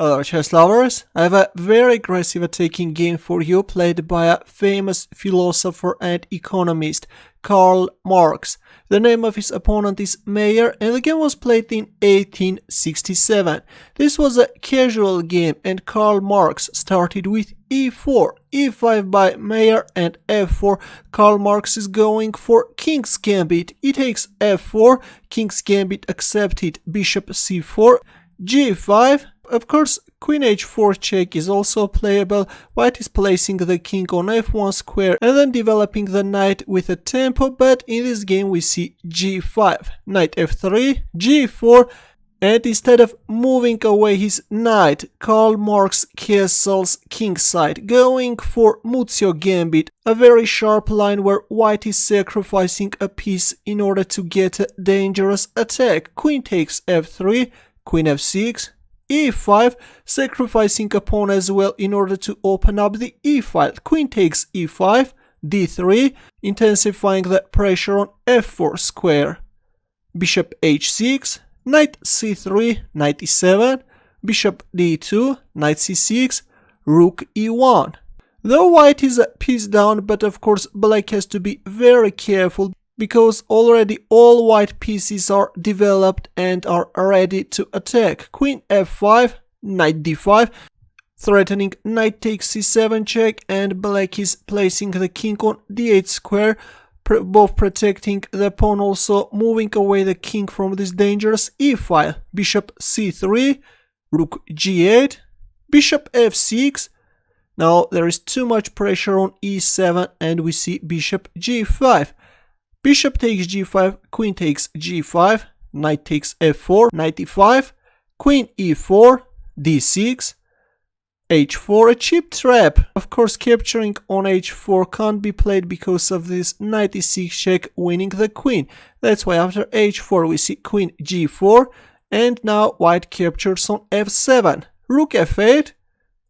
Hello chess lovers, I have a very aggressive attacking game for you played by a famous philosopher and economist, Karl Marx. The name of his opponent is Meyer and the game was played in 1867. This was a casual game and Karl Marx started with e4, e5 by Meyer and f4. Karl Marx is going for King's Gambit. He takes f4, King's Gambit accepted, bishop c4, g5. Of course, queen h4 check is also playable. White is placing the king on f1 square and then developing the knight with a tempo, but in this game we see g5, knight f3, g4, and instead of moving away his knight, Karl Marx castles kingside, going for Muzio Gambit, a very sharp line where white is sacrificing a piece in order to get a dangerous attack. Queen takes f3, queen f6, e5, sacrificing a pawn as well in order to open up the e-file. Queen takes e5, d3, intensifying the pressure on f4 square. Bishop h6, knight c3, knight e7, bishop d2, knight c6, rook e1. Though white is a piece down, but of course black has to be very careful because already all white pieces are developed and are ready to attack. Queen f5, knight d5, threatening knight takes c7 check, and black is placing the king on d8 square, both protecting the pawn, also moving away the king from this dangerous e-file. Bishop c3, rook g8, bishop f6. Now there is too much pressure on e7 and we see bishop g5. Bishop takes g5, queen takes g5, knight takes f4, knight e5, queen e4, d6, h4, a cheap trap. Of course, capturing on h4 can't be played because of this knight e6 check winning the queen. That's why after h4 we see queen g4, and now white captures on f7. Rook f8,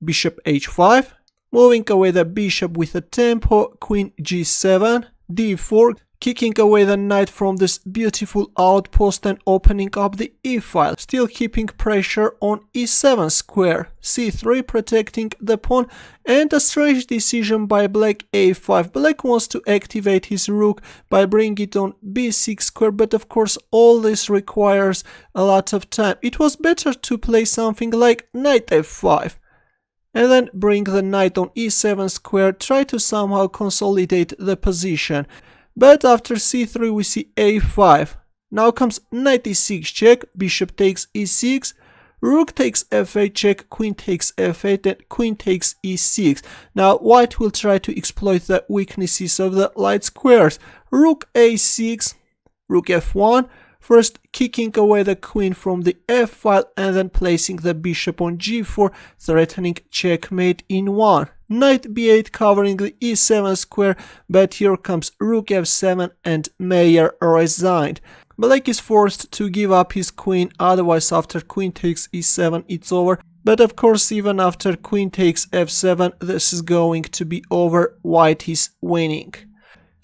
bishop h5, moving away the bishop with a tempo, queen g7, d4, kicking away the knight from this beautiful outpost and opening up the e-file, still keeping pressure on e7 square, c3 protecting the pawn, and a strange decision by black a5. Black wants to activate his rook by bringing it on b6 square, but of course all this requires a lot of time. It was better to play something like knight f5. And then bring the knight on e7 square, try to somehow consolidate the position. But after c3 we see a5. Now comes knight e6 check, bishop takes e6, rook takes f8 check, queen takes f8 and queen takes e6. Now white will try to exploit the weaknesses of the light squares. Rook a6, rook f1, first kicking away the queen from the f-file and then placing the bishop on g4, threatening checkmate in 1. Knight b8 covering the e7 square, but here comes rook f7 and Meyer resigned. Black is forced to give up his queen, otherwise after queen takes e7 it's over. But of course even after queen takes f7 this is going to be over, white is winning.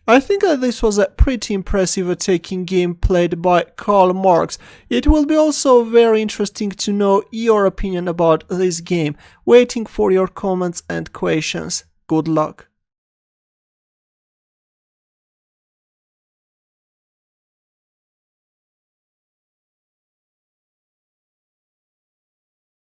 I think that this was a pretty impressive attacking game played by Karl Marx. It will be also very interesting to know your opinion about this game. Waiting for your comments and questions. Good luck.